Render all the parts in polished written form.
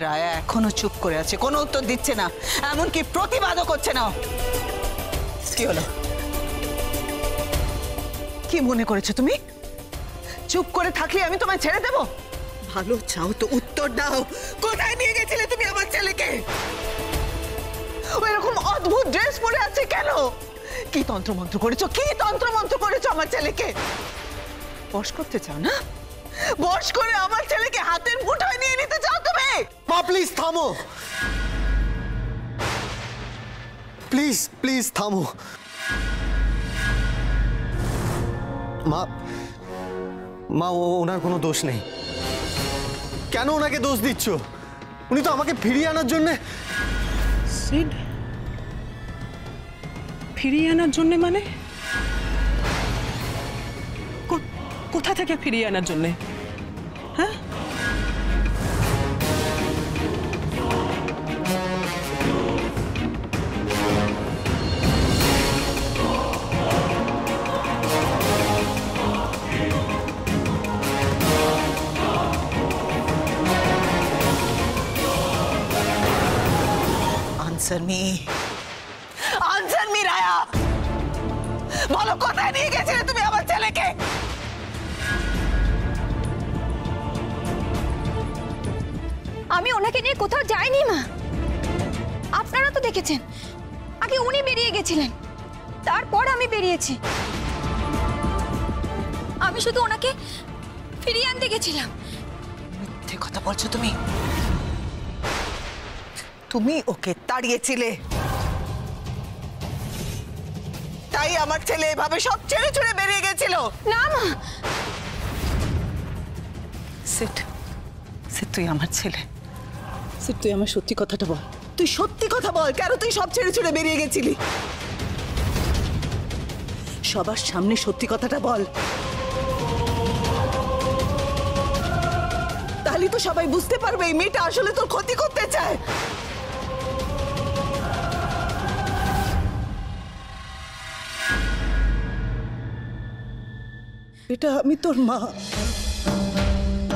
রায়া এখনো চুপ করে আছে, কোনো উত্তর দিচ্ছে না, এমনকি প্রতিবাদও করছে না। কি হলো? কি মনে করেছো তুমি? চুপ করে থাকলে আমি তোমায় ছেড়ে দেব? ভালো চাও তো উত্তর দাও, কোথায় নিয়ে গেছিলে তুমি আমার ছেলেকে? এরকম অদ্ভুত ড্রেস পরে আছে কেন? কি তন্ত্রমন্ত্র করেছো, কি তন্ত্রমন্ত্র করেছো আমার ছেলেকে? বশ করতে চাও না? বশ করে আমার ছেলেকে হাতের মুঠোয় নিয়ে নিতে চাও তুমি? মা প্লিজ থামো, প্লিজ প্লিজ থামো। মা মা ওনার কোনো দোষ নেই। কেন ওনাকে দোষ দিচ্ছ? উনি তো আমাকে ফিরিয়ে আনার জন্য। সিড, ফিরিয়ে আনার জন্য মানে? কোথা থেকে ফিরিয়ে আনার জন্য? হ্যাঁ, answer me, answer me Raya, বলো কোথায় নিয়ে গেছিলে তুমি আমার ছেলেকে? আমি ওনাকে নিয়ে কোথাও যাইনি মা, আপনারা তো দেখেছেন। আগে উনি বেরিয়ে গেছিলেন, তারপর আমি বেরিয়েছি। আমি শুধু ওনাকে ফিরিয়ে আনতে গেছিলাম। মিথ্যে কথা বলছো তুমি। তুমি ওকে তাড়িয়েছিলে, তাই আমার ছেলে এভাবে সব ছেড়ে ছুড়ে বেরিয়ে গেছিল। না মা, সিট, সিট, তুই আমার ছেলে। সিট, তুই আমার সত্যি কথাটা বল, তুই সত্যি কথা বল, কেন তুই সব ছেড়ে ছুড়ে বেরিয়ে গেছিলি? সবার সামনে সত্যি কথাটা বল, তাহলে তো সবাই বুঝতে পারবে এই মেয়েটা আসলে তোর ক্ষতি করতে চায়। এটা আমি তোর মা,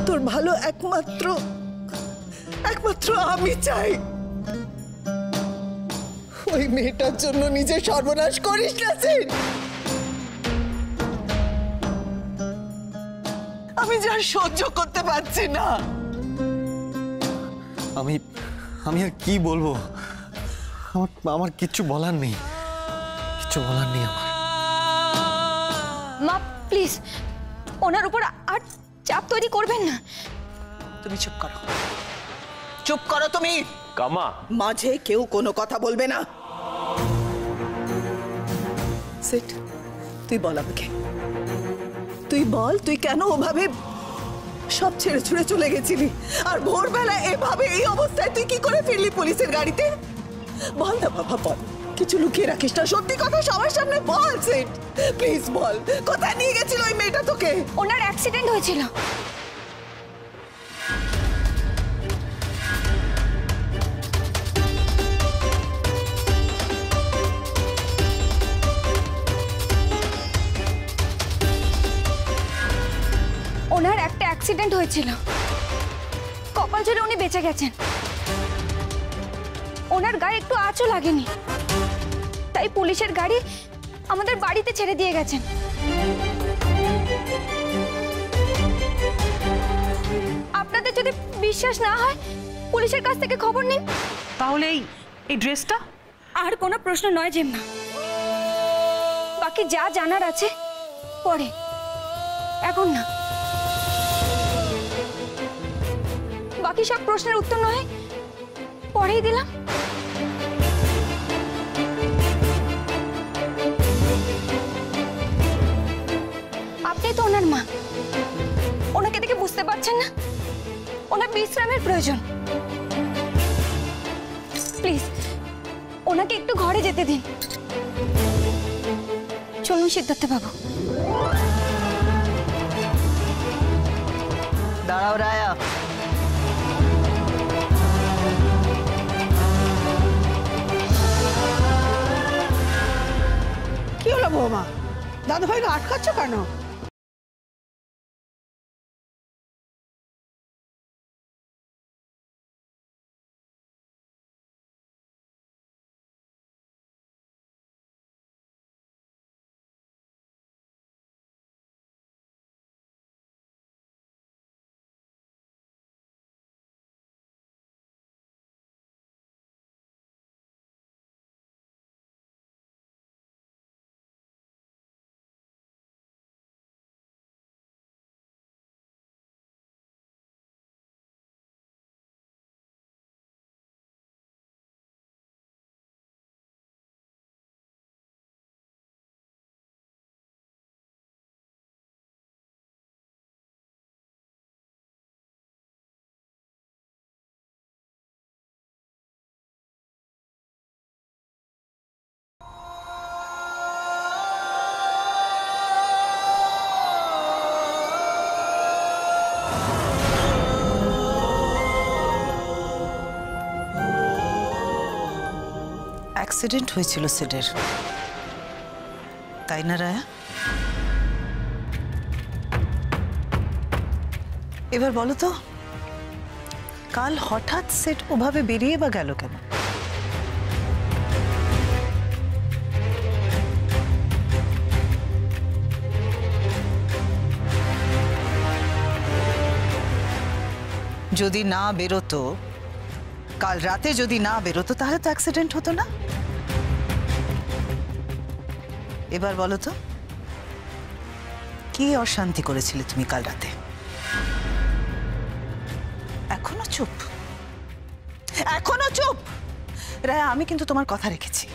তোর ভালো একমাত্র আমি চাই। ওই মেয়েটার জন্য নিজে সর্বনাশ করিস না সিন। আমি যা সহ্য করতে পারছি না। আমি আর কি বলবো? আমার কিচ্ছু বলার নেই, কিচ্ছু বলার নেই আমার। মা প্লিজ ওনার উপর আর চাপ তৈরি করবেন না। তুমি চুপ করো, চুপ করো তুমি। কামা, মাঝে কেউ কোনো কথা বলবে না। সিট, তুই বল আমাকে, তুই বল, তুই কেন ওভাবে সব ছেড়ে ছুড়ে চলে গেছিলি? আর ভোরবেলা এভাবে এই অবস্থায় তুই কি করে ফিরলি পুলিশের গাড়িতে? বল না বাবা, বল, কিছু লুকিয়ে রাখিস না, সত্যি কথা সবার সামনে বল। সিট প্লিজ বল, কোথায় নিয়ে গেছিল ওই মেয়েটা তোকে? ওনার অ্যাক্সিডেন্ট হয়েছিল। ওনার একটা অ্যাক্সিডেন্ট হয়েছিল, কপাল জোরে উনি বেঁচে গেছেন। ওনার গায়ে একটু আঁচও লাগেনি, তাই পুলিশের গাড়ি আমাদের বাড়িতে ছেড়ে দিয়ে গেছেন। আপনাদের যদি বিশ্বাস না হয় পুলিশের কাছ থেকে খবর নিন। তাহলে এই ড্রেসটা? আর কোনো প্রশ্ন নয় জেম্মা, বাকি যা জানার আছে পরে, এখন না। বাকি সব প্রশ্নের উত্তর নয় পরেই দিলাম। আপনি তো ওনার মা, ওনাকে দেখে বুঝতে পারছেন না ওনার বিশ্রামের প্রয়োজন। প্লিজ ওনাকে একটু ঘরে যেতে দিন। চলুন সিদ্ধার্থ বাবু। দাঁড়াও রায়া, কি হলো বৌমা, দাদু ভাইকে আটকাচ্ছ কেন? অ্যাক্সিডেন্ট হয়েছিল সেটের, তাই না রায়া? এবার বলো তো, কাল হঠাৎ সেট ওভাবে বেরিয়ে বা গেল কেন? যদি না বেরোতো, কাল রাতে যদি না বেরোতো, তাহলে তো অ্যাক্সিডেন্ট হতো না। এবার বলো তো, কি অশান্তি করেছিলে তুমি কাল রাতে? এখনো চুপ, এখনো চুপ। রায়া, আমি কিন্তু তোমার কথা রেখেছি।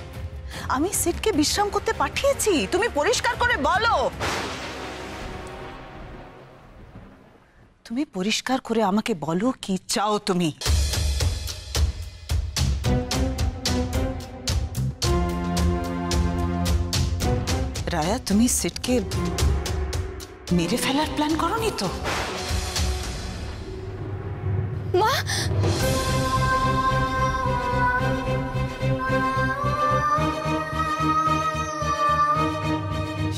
আমি সিটকে বিশ্রাম করতে পাঠিয়েছি, তুমি পরিষ্কার করে বলো। তুমি পরিষ্কার করে আমাকে বলো কি চাও তুমি। রায়া, তুমি সিটকে মেরে ফেলার প্ল্যান করোনি তো? মা,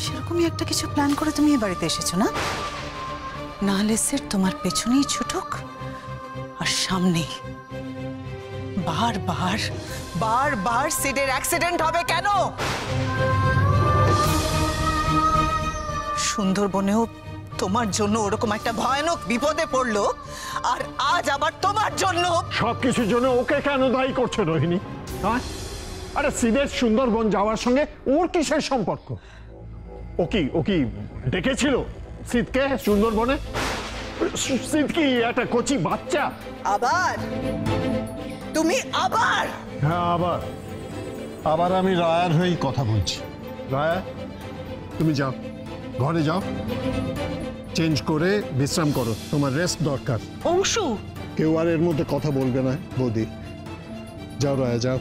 সেরকমই একটা কিছু প্ল্যান করে তুমি এ বাড়িতে এসেছো না? নাহলে সেট তোমার পেছনেই ছুটুক আর সামনেই। বারবার বারবার সেটের অ্যাক্সিডেন্ট হবে কেন? সুন্দরবনেও তোমার জন্য ওরকম একটা ভয়ানক বিপদে পড়লো, আর আজ আবার তোমার জন্য। সবকিছুর জন্য ওকে কেন দায়ী করছে রোহিণী? হ্যাঁ, আরে সিলেট সুন্দরবন যাওয়ার সঙ্গে ওর কিসের সম্পর্ক? ও কি ডেকেছিল সিদকে সুন্দরবনে? সিদ কি একটা কচি বাচ্চা? আবার তুমি আবার? হ্যাঁ, আবার আমি রায়ার হয়েই কথা বলছি। রায়া, তুমি যাও, ঘরে যাও, চেঞ্জ করে বিশ্রাম করো, তোমার রেস্ট দরকার। অংশু, কেউ আর এর মধ্যে কথা বলবে না বৌদি। যাও রায়া, যাও।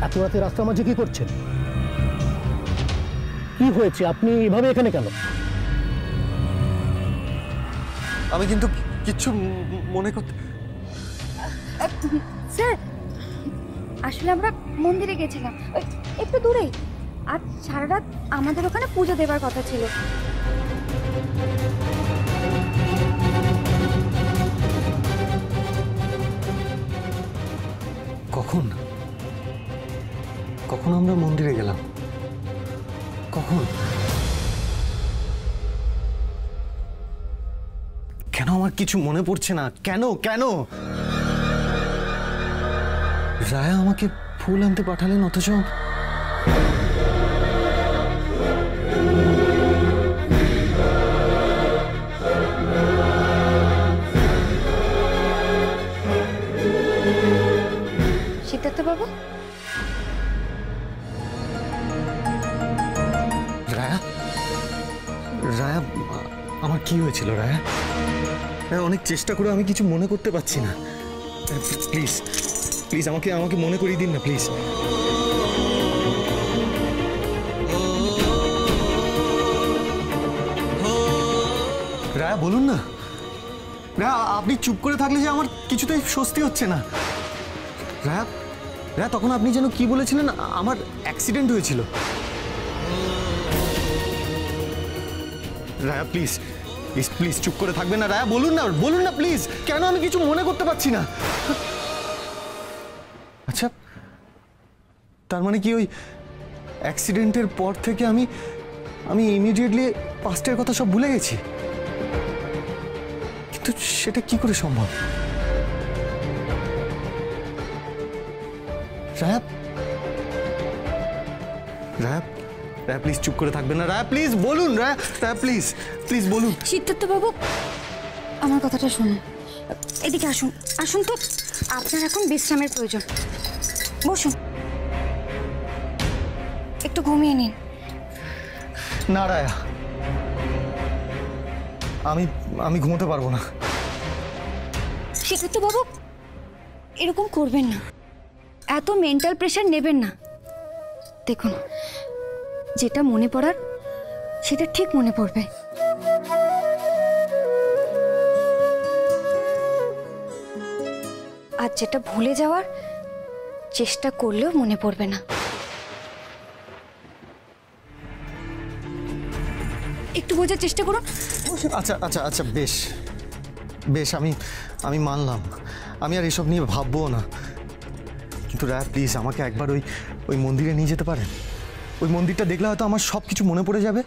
এত রাতে রাস্তার মাঝে কি করছেন? কি হয়েছে? আপনি এভাবে এখানে কেন? আমি কিন্তু কিচ্ছু মনে করতে। স্যার, আসলে আমরা মন্দিরে গেছিলাম, ওই একটু দূরেই। আর সারা রাত আমাদের ওখানে পুজো দেবার কথা ছিল। কখন কখন আমরা মন্দিরে গেলাম? কখন? কেন আমার কিছু মনে পড়ছে না? কেন কেন রায়া আমাকে ফুল আনতে পাঠালেন, অথচ সিদ্ধার্থ বাবু, রায়া রায়া আমার কি হয়েছিল রায়া? অনেক চেষ্টা করে আমি কিছু মনে করতে পারছি না। প্লিজ প্লিজ আমাকে মনে করিয়ে দিন না, প্লিজ। রায়া বলুন না। রায়া, আপনি চুপ করে থাকলে যে আমার কিছুতেই স্বস্তি হচ্ছে না। রায়া রায়া, তখন আপনি যেন কি বলেছিলেন? আমার অ্যাক্সিডেন্ট হয়েছিল। রায়া প্লিজ প্লিজ প্লিজ চুপ করে থাকবেন না। রায়া বলুন না প্লিজ, কেন আমি কিছু মনে করতে পারছি না? আচ্ছা, তার মানে কি ওই অ্যাক্সিডেন্টের পর থেকে আমি ইমিডিয়েটলি পাস্টের কথা সব ভুলে গেছি? কিন্তু সেটা কি করে সম্ভব? রায়া রায়া রায়া প্লিজ চুপ করে থাকবেন না। রায়া প্লিজ বলুন, রায়া রায়া প্লিজ প্লিজ বলুন। সিদ্ধার্থ বাবু, আমার কথাটা শুনুন। এদিকে আসুন, আসুন তো। আপনার এখন বিশ্রামের প্রয়োজন, বসুন, একটু ঘুমিয়ে নিন। না রায়া, আমি ঘুমোতে পারবো না। সিদ্ধার্থ বাবু, এরকম করবেন না, এত মেন্টাল প্রেশার নেবেন না। দেখুন, যেটা মনে পড়ার সেটা ঠিক মনে পড়বে। আর যেটা ভুলে যাওয়ার চেষ্টা করলেও মনে পড়বে না। একটু বোঝার চেষ্টা করুন। আচ্ছা আচ্ছা আচ্ছা, বেশ বেশ, আমি মানলাম, আমি আর এসব নিয়ে ভাববো না। কিন্তু রায়া প্লিজ আমাকে একবার ওই মন্দিরে নিয়ে যেতে পারেন? ওই মন্দিরটা দেখলে হয়তো আমার সব কিছু মনে পড়ে যাবে।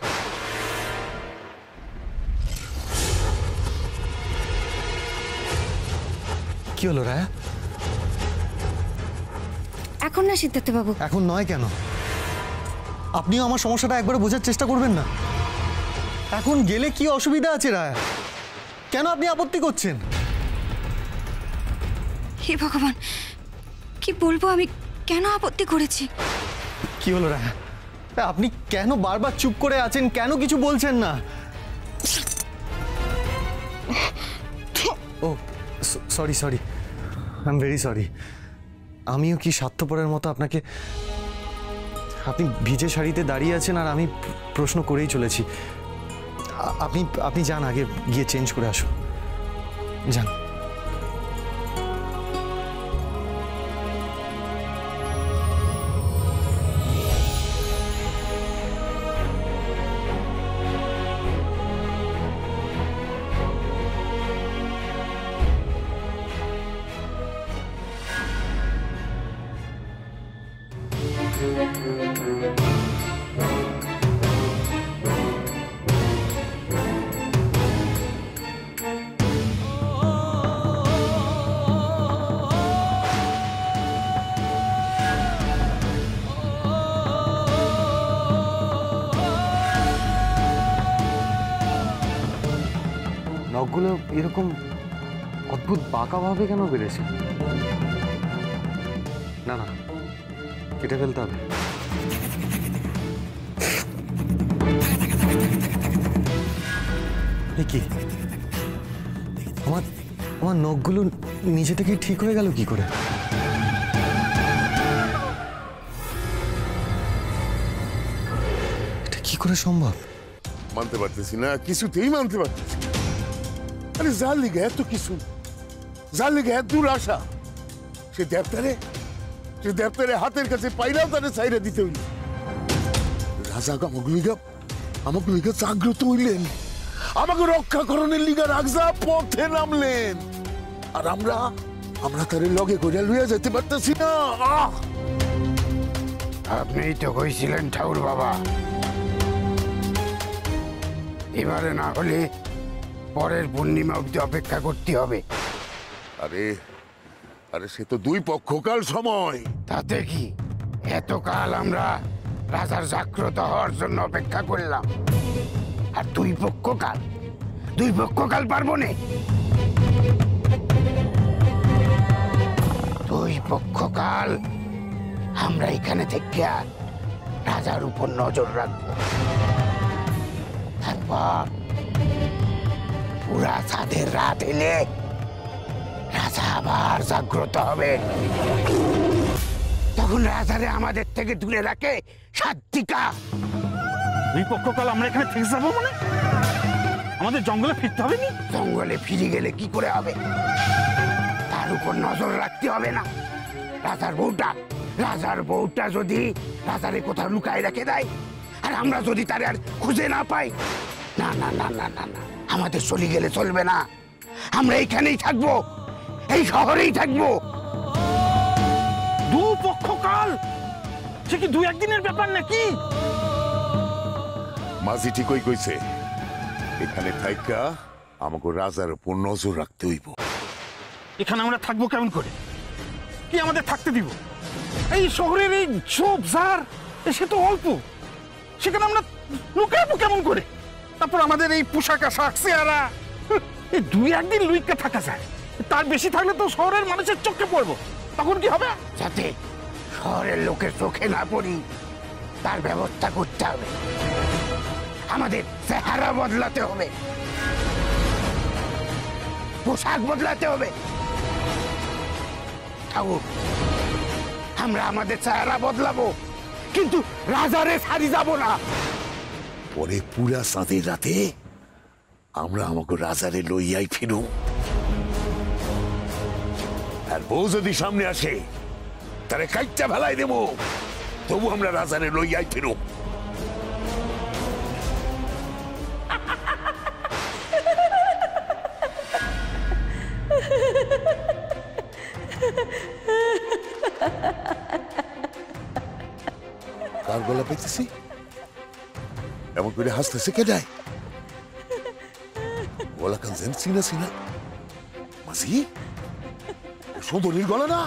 কি হলো রায়া? এখন না সিদ্ধার্থ বাবু। এখন নয় কেন? আপনিও আমার সমস্যাটা একবার বোঝার চেষ্টা করবেন না? এখন গেলে কি অসুবিধা আছে রায়া? কেন আপনি আপত্তি করছেন? হে ভগবান, কি বলবো আমি, কেন আপত্তি করেছি? কি হলো রায়া? আপনি কেন বারবার চুপ করে আছেন? কেন কিছু বলছেন না? ও sorry sorry, I am very sorry. আমিও কি স্বার্থপরের মতো আপনাকে, আপনি ভিজে শাড়িতে দাঁড়িয়ে আছেন আর আমি প্রশ্ন করেই চলেছি। আপনি যান, আগে গিয়ে চেঞ্জ করে আসুন, যান। নখগুলো এরকম অদ্ভুত বাঁকাভাবে কেন বেড়েছে? না না, কেটে ফেলতে হবে। কি আমার নখগুলো নিজে থেকে ঠিক হয়ে গেল কি করে? এটা কি করে সম্ভব? মানতে পারতেছি না, কিছুতেই মানতে পারতেছি। আরে যার লিগে এত কিছু, যার লিগে এত দূর আসা, সে দেবতারে হাতের কাছে পাইলাও তারে চাইরা দিতে হইল। রাজা আমাকে লিগা জাগ্রত হইলেন, আমাকে রক্ষাকরণের লিগা রাজা পথে নামলেন, আর আমরা তারে লগে করে লইয়া যেতে পারতেছি না। আপনিই তো কইছিলেন ঠাকুর বাবা, এবারে না হলে পরের পূর্ণিমা অবধি অপেক্ষা করতে হবে। আরে আরে সে তো দুই পক্ষকাল সময়। তাতে কি, এতকাল আমরা রাজার জাগ্রত হওয়ার জন্য অপেক্ষা করলাম, আর দুই পক্ষকাল পারবো না। দুই পক্ষকাল আমরা এখানে থেকে রাজার উপর নজর রাখবো, তারপর পুরা চাঁদের রাত এলে রাজা আবার জাগ্রত হবে। তখন রাজারে আমাদের থেকে দূরে রাখে সাত্বিকা। দুই পক্ষকাল আমরা এখানে থেকে যাবো মানে? আমাদের জঙ্গলে ফিরতে হবে না? জঙ্গলে ফিরে গেলে কি করে হবে? তার উপর নজর রাখতে হবে না? রাজার বউটা যদি রাজারে কোথাও লুকায় রেখে দেয়, আর আমরা যদি তারে আর খুঁজে না পাই, না না না না না না, আমাদের চলে গেলে চলবে না। আমরা এইখানেই থাকবো, এই শহরেই থাকবো। দুপক্ষকাল সে কি দুই একদিনের ব্যাপার নাকি? মাঝি ঠিকই কইছে, এখানে থাইকা আমাকে রাজার উপর নজর রাখতে হইব। এখানে আমরা থাকবো কেমন করে? কি আমাদের থাকতে দিব? এই শহরের এই ঝোপ ঝাড় সে তো অল্প, সেখানে আমরা লুকাবো কেমন করে? তারপর আমাদের এই পোশাক আশাক চেহারা, এই 2-1 দিন লুইকা থাকা যায়, তার বেশি থাকলে তো শহরের মানুষের চোখে পড়বো। তখন কি হবে? যাতে শহরের লোকের চোখে না পড়ি তার ব্যবস্থা করতে হবে। আমাদের চেহারা বদলাতে হবে, পোশাক বদলাতে হবে। ঠাকুর, আমরা আমাদের চেহারা বদলাবো, কিন্তু রাজারে ছাড়ি যাব না। পরে পুরা চাঁদের রাতে আমরা আমাকে রাজারে লইয়াই ফিরু। আর বউ যদি সামনে আসে তারে কাইটটা ফেলাই দেব, তবু আমরা রাজারে লইয়াই ফিরু। কার গলা পেতেছি? এমন করে হাসতেছে কে যায়? গলা কান যেন চিনা চিনা। মাসি, সুন্দরীর গলা না?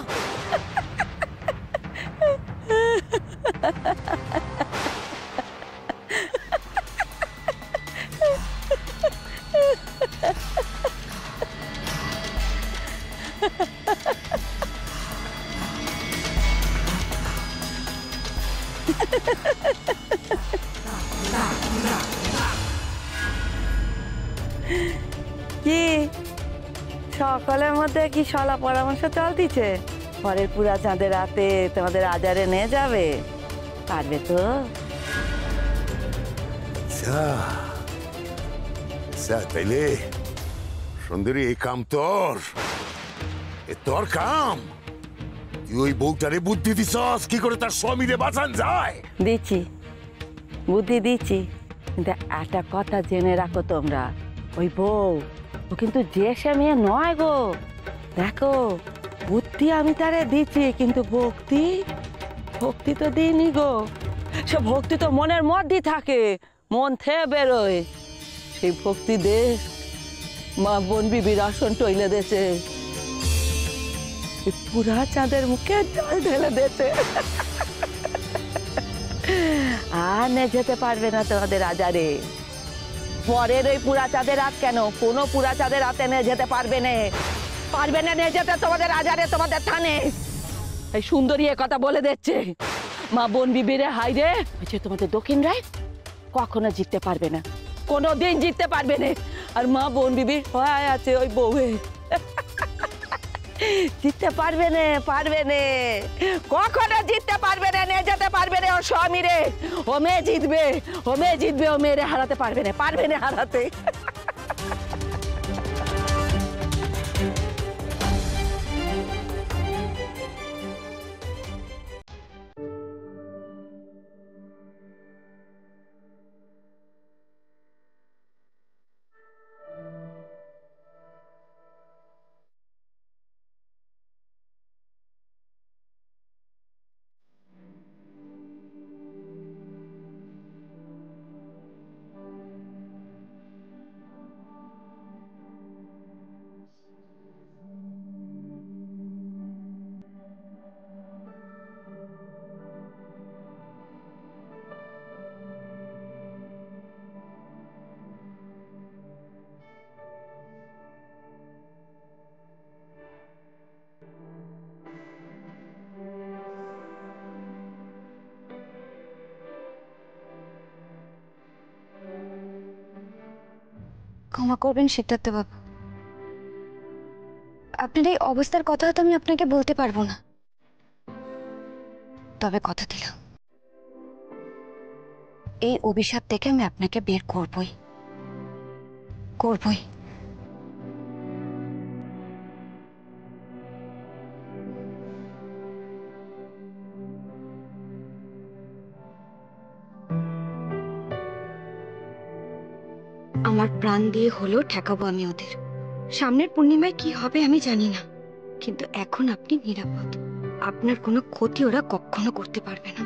কি সকলের মধ্যে কি সলা পরামর্শ চলতিছে? পরের পুরা চাঁদের রাতে তোমাদের আজারে নিয়ে যাবে, পারবে তো? তাইলে সুন্দরী, এই কাম তোর, তোর কাম। তুই ওই বউটারে বুদ্ধি দিছস কি করে তার স্বামীরে বাঁচান যায়। দিচ্ছি, বুদ্ধি দিচ্ছি, কিন্তু একটা কথা জেনে রাখো তোমরা, ওই বউ ও কিন্তু যে সে মেয়ে নয় গো। দেখো, বুদ্ধি আমি তারে দিচ্ছি, কিন্তু ভক্তি ভক্তি তো দিইনি গো। সে ভক্তি তো মনের মধ্যেই থাকে, মন থেকে বেরোয়। সেই ভক্তি দে মা বোন বিবির আসন টইলে দেছে, পুরা চাঁদের মুখে জল ঢেলে দেছে। আর নে যেতে পারবে না তোমাদের আজারে। পরের ওই পুরা চাঁদের রাত কেন, কোনো পুরা চাঁদের রাতে নিয়ে যেতে পারবে না, পারবে না নিয়ে যেতে তোমাদের আজারে, তোমাদের থানে। এই সুন্দরী এ কথা বলে দিচ্ছে, মা বোন বিবিরে হাই রে, তোমাদের দক্ষিণ রায় কখনো জিততে পারবে না, কোনোদিন জিততে পারবে না। আর মা বোন বিবির হয় আছে ওই বউয়ে, জিততে পারবে না, পারবে না, কখনো জিততে পারবে না, নিয়ে যেতে পারবে না। ওর স্বামী রে, ও মেয়ে জিতবে, ও মেয়ে জিতবে, ও মেয়েরে হারাতে পারবে না, পারবে না হারাতে। ক্ষমা করবেন সিদ্ধার্থ বাবু, আপনার এই অবস্থার কথা তো আমি আপনাকে বলতে পারবো না, তবে কথা দিলাম এই অভিশাপ থেকে আমি আপনাকে বের করবই করবই। আমার প্রাণ দিয়ে হলেও ঠেকাবো আমি ওদের। সামনের পূর্ণিমায় কি হবে আমি জানি না, কিন্তু এখন আপনি নিরাপদ, আপনার কোনো ক্ষতি ওরা কখনো করতে পারবে না।